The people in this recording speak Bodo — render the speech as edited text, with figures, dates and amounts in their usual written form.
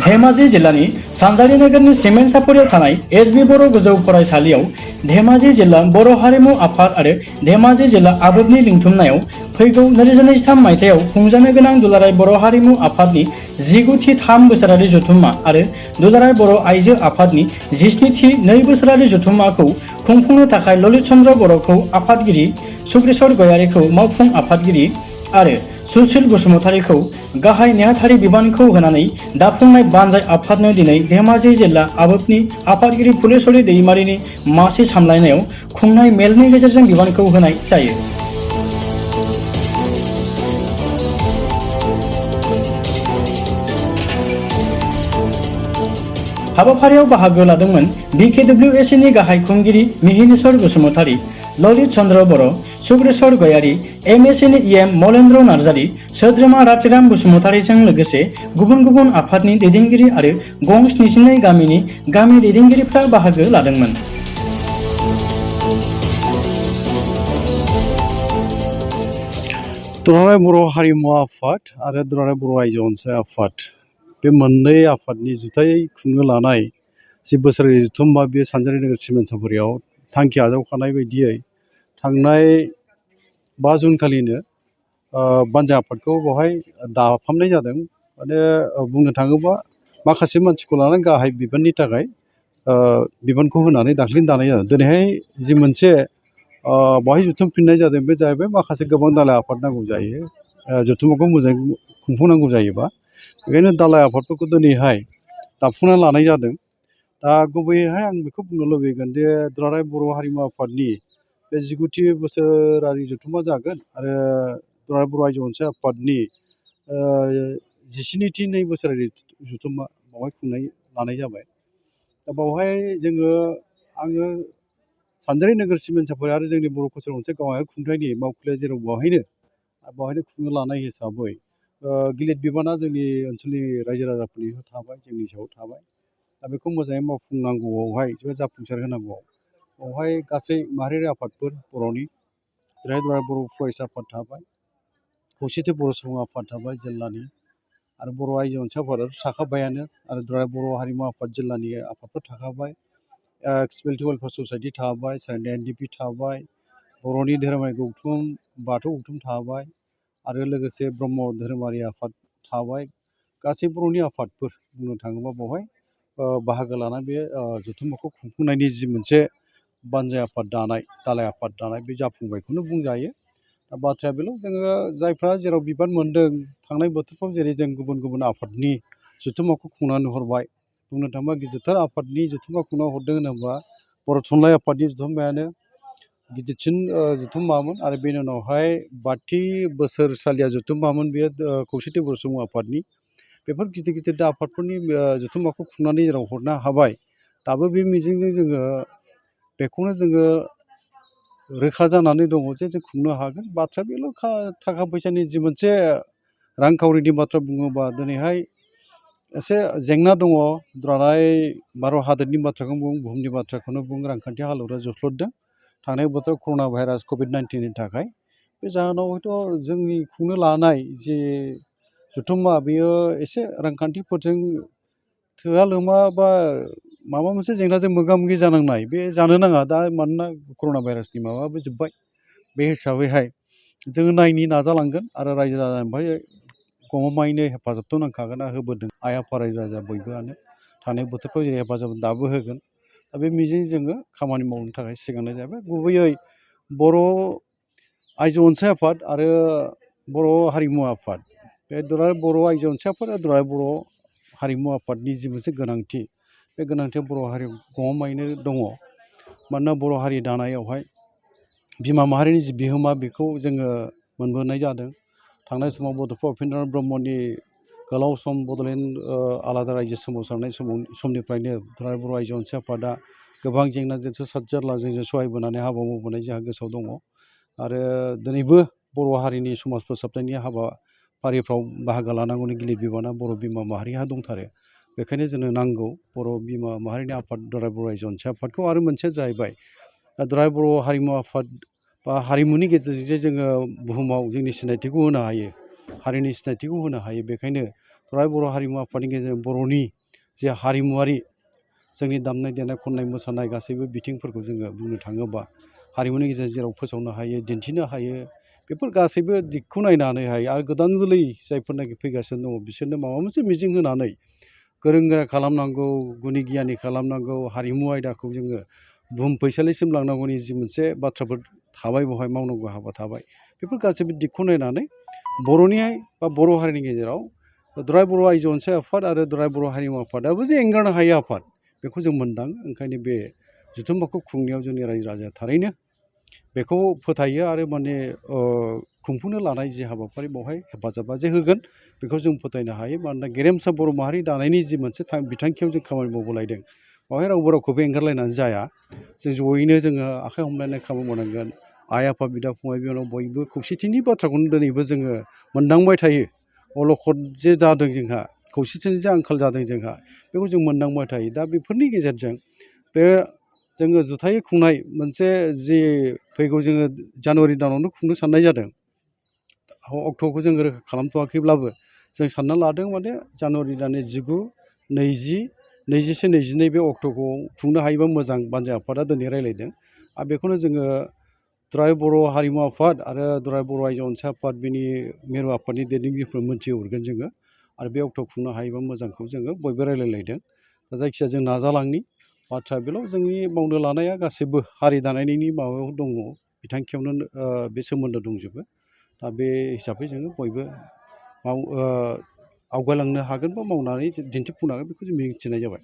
धेमाजि जिल्लानि सानजारि नोगोरनि सिमेन्ट सापरियाव थानाय एसबि बर' गोजौ फरायसालियाव धेमाजि जिल्ला बर' हारिमु आफाद आरो धेमाजि जिल्ला आबोदनि लिंथुमनायाव फैगौ 2023 मायथाइयाव खुंजानो गोनां दुलाराय बर' हारिमु आफादनि 19थि 3 बोसोरारि जथुम्मा आरो दुलाराय बर' आइजो आफादनि 17थि 2 बोसोरारि जथुम्माखौ खुंफुंनो थाखाय ललित चन्द्र बर'खौ आफादगिरि, सुक्रेश्वर गयारीखौ मावफुं आफादगिरि आरो सुशील बसुमतारीखौ गाहाय नेहाथारि बिबानखौ होनानै दाफुंनाय बानजाय आफादनो दिनै धेमाजि जिल्ला आबोदनि आफादगिरि फुलेश्वरी दैमारिनि मासि सामलायनायाव खुंनाय मेलनि गेजेरजों बिबानखौ होनाय जायो। हाबाफारियाव बाहागो लादोंमोन BKWSनि गाहाय खुंगिरि मिहिनेश्वर बसुमतारी, ललित चन्द्र बर', सुक्रेश्वर गयारी, MSनि EM मलेन्द्र नार्जारी, सोद्रोमा रातिराम बसुमतारीजों लोगोसे गुबुन गुबुन आफादनि दैदेनगिरि आरो गं 72 गामिनि गामि दैदेनगिरिफ्रा बाहागो लादोंमोन। दुलाराय बर' हारिमु आफाद आरो दुलाराय बर' आइजो अनसाय आफाद बे मोननै आफादनि जुथायै खुंनो लानाय जि बोसोरारि जथुम्मा बे सानजारि नोगोर सिमेन्ट सापरियाव थांखि आजावखानाय बायदियै थांनाय 5 जुन खालिनो बानजाय आफादखौ बेवहाय दाफामनाय जादों। माने बुंनो थाङोबा माखासे मानसिखौ लानानै गाहाय बिबाननि थाखाय बिबानखौ होनानै दाख्लैनो दानाय जादों। दिनैहाय जि मोनसे बेवहाय जुथुमफिननाय जादों बे जाहैबाय माखासे गोबां दालाय आफाद नांगौ जायो जथुम्माखौ मोजाङै खुंफुंनांगौ जायोबा, बेखायनो दालाय आफादफोरखौ दिनैहाय दाफुंनानै लानाय जादों। दा गुबैयैहाय आं बेखौ बुंनो लुबैगोन जे दुलाराय बर' हारिमु आफादनि बे 19थि बोसोरारि जथुम्मा जागोन आरो दुलाराय बर' आइजो अनसाय आफादनि 17थि 2 बोसोरारि जथुम्मा बेवहाय लानाय जाबाय। दा बेवहाय आङो सानजारि नोगोर सिमेन्ट सापरि आरो जोंनि बर' कसारि अनसाय गावारि खुंथायनि मावखुलिया जेराव बेवहायनो खुंनो लानाय हिसाबै गिलिर बिबाना जोंनि ओनसोलनि रायजो राजाफोरनि थाबाय, जोंनि सायाव थाबाय। दा बेखौ मोजाङै मावफुंनांगौआवहाय जाफुंसार होनांगौआव बेवहाय गासै माहारियारि आफादफोर बर'नि जेरैहाय दुलाराय बर' फरायसा आफाद थाबाय, खौसेथि बर' सुबुं आफाद थाबाय जिल्लानि, आरो बर' आइजो अनसाय आफादाथ' थाखाबायानो, आरो दुलाराय बर' हारिमु आफाद जिल्लानि आफादफोर थाखाबाय, एक्सपेलिटिभ वेलफेयार ससाइटि थाबाय, NDP थाबाय, बर'नि धोरोमारि गौथुम बाथौ गौथुम थाबाय, आरो लोगोसे ब्रह्म धोरोमारि आफाद थाबाय। गासै बर'नि आफादफोर बुंनो थाङोबा बेवहाय बाहागो लानाय बे जथुम्माखौ खुंफुंनायनि जि मोनसे बानजाय आफाद दानाय, दालाय आफाद दानाय बे जाफुंबायखौनो बुंजायो। दा बाथ्राया बेल' जोङो जायफ्रा जेराव बिबान मोनदों थांनाय बोथोरफ्राव जेरै जों गुबुन गुबुन आफादनि जथुम्माखौ खुंनानै हरबाय, बुंनो थाङोबा गिदिरथार आफादनि जथुम्मा खुंना हरदों होनोबा बर' थुनलाइ आफादनि जथुम्मायानो गिदिरसिन जथुम्मामोन, आरो बेनि उनावहाय 5थि बोसोरसालिया जथुम्मामोन बेयो खौसेथि बर' सुबुं आफादनि। बेफोर गिदिर गिदिर आफादफोरनि जथुम्माखौ खुंनानै जेराव हरनो हाबाय, दाबो बे मिजिंजों बेखौनो रोखा जानानै दङ जे जों खुंनो हागोन। बाथ्राया बेल' थाखा फैसानि जि मोनसे रांखावरिनि बाथ्रा बुङोबा दिनैहाय एसे जेंना दङ। दुलाराय भारत हादरनि बाथ्राखौनो बुं, बुहुमनि बाथ्राखौनो बुं, रांखान्थि हालोदा जस्लददों थांनाय बोथोराव कर'ना भाइरास COVID-19नि थाखाय। बे जाहोनाव हयथ' जोंनि खुंनो लानाय जे जथुम्मा बेयो एसे रांखान्थिफोरजों थोआ लोमा बा माबा मोनसे जेंनाजों मोगा मोगि जानांनाय बे जानो नाङा दा, मानोना कर'ना भाइरासनि माबाबो जोब्बाय। बे हिसाबैहाय जोङो नायनो नाजालांगोन, आरो रायजो राजानिफ्राय गमामायैनो हेफाजाबथ' नांखागोन, होबोदों आइ आफा रायजो राजा बयबोआनो। थांनाय बोथोरफ्राव जेरै हेफाजाब दाबो होगोन। दा बे मिजिं जोङो खामानि मावनो थाखाय सिगांनाय जाबाय। गुबैयै बर' आइजो अनसाय आफाद आरो बर' हारिमु आफाद, बे दुलाराय बर' आइजो अनसाय आफाद आरो दुलाराय बर' हारिमु आफादनि जि मोनसे गोनांथि, बे गोनांथिया बर' हारियाव गमामायैनो दङ। मानोना बर' हारि दानायावहाय बिमा माहारिनि जि बिहोमा बेखौ जोङो मोनबोनाय जादों। थांनाय समाव बड'फा उपेन्द्रनाथ ब्रह्मनि गोलाव सम बड'लेण्ड आलादा रायजो सोमावसारनाय समनिफ्रायनो दुलाराय बर' आइजो अनसाय आफादा गोबां जेंना जेंसि जारलाजों सहायबोनानै हाबा मावबोनाय जोंहा गोसोआव दङ। आरो दिनैबो बर' हारिनि समाज फोसाबनायनि हाबाफारिफ्राव बाहागो लानांगौनि गिलिर बिबाना बर' बिमा माहारिहा दंथारो। बेखायनो जोंनो नांगौ बर' बिमा माहारिनि आफाद दुलाराय बर' आइजो अनसाय आफादखौ। आरो मोनसेया जाहैबाय दुलाराय बर' हारिमु आफाद बा हारिमुनि गेजेरजोंसो जोङो बुहुमाव जोंनि सिनायथिखौ होनो हायो, हारिनि सिनायथिखौ होनो हायो। बेखायनो दुलाराय बर' हारिमु आफादनि गेजेरजों बर'नि जे हारिमुवारि जोंनि दामनाय देनाय खननाय मोसानाय गासैबो बिथिंफोरखौ जोङो बुंनो थाङोबा हारिमुनि गेजेरजों जेराव फोसावनो हायो दिन्थिनो हायो बेफोर गासैबो दिगखौ नायनानैहाय आरो गोदान जोलै जायफोरनाखि फैगासिनो दङ बिसोरनो माबा मोनसे मिजिं होनानै गोरों गोरा खालामनांगौ गुनि गियानि खालामनांगौ हारिमु आयदाखौ जोङो बुहुम फैसालिसिम लांनांगौनि जि मोनसे बाथ्राफोर थाबाय बेवहाय मावनांगौ हाबा थाबाय बेफोर गासैबो दिगखौ नायनानै बर'नि बा बर' हारिनि गेजेराव दुलाराय बर' आइजो अनसाय आफाद आरो दुलाराय बर' हारिमु आफादाबो जे एंगारनो हायै आफाद बेखौ जों मोनदाङो। ओंखायनो बे जथुम्माखौ खुंनायाव जोंनि रायजो राजाया थारैनो बेखौ फोथायो आरो माने खुंफुंनो लानाय जि हाबाफारि बेवहाय हेफाजाबा जे होगोन बेखौ जों फोथायनो हायो। मानोना गेरेमसा बर' माहारि दानायनि जि मोनसे बिथांखियाव जों खामानि मावबोलायदों बेवहाय रावबो रावखौबो एंगारलायनानै जाया। जों जयैनो जोङो आखाइ हमलायनाय खामानि मावनांगोन। आइ आफा बिदा फंबाय बिनानाव बयबो खौसेथिनि बाथ्राखौनो दिनैबो जोङो मोनदांबाय थायो। अलखद जे जादों जोंहा खौसेथिनि जे आंखाल जादों जोंहा बेखौ जों मोनदांबाय थायो। दा बेफोरनि गेजेरजों बे जोङो जुथायै खुंनाय मोनसे जि फैगौ जोङो जानुवारि दानावनो खुंनो साननाय जादों। अक्ट'खौ जोङो रोखा खालामथ'वाखैब्लाबो जों सानना लादों माने जानुवारि दाननि 19, 20, 21, 22 बे अक्ट'खौ खुंनो हायोबा मोजां बानजा आफादा दिनै रायज्लायदों। आरो बेखौनो जोङो दुलाराय बर' हारिमु आफाद आरो दुलाराय बर' आइजो अनसाय आफाद बिनि मिरु आफादनि दैदेनगिरिफोर मोनथिहरगोन जोङो। आरो बे अक्ट'आव खुंनो हायोबा मोजांखौ जोङो बयबो रायज्लायलायदों। दा जायखिजाया जों नाजालांनि बाथ्रा बेल' जोंनि मावनो लानाया गासैबो हारि दानायनि माबायाव दङ बिथांखियावनो बे सोमोन्दो दंजोबो। दा बे हिसाबै जोङो बयबो आवगायलांनो हागोन बा मावनानै दिन्थिफुंनो हागोन बेखौ जों मिजिंथिनाय जाबाय।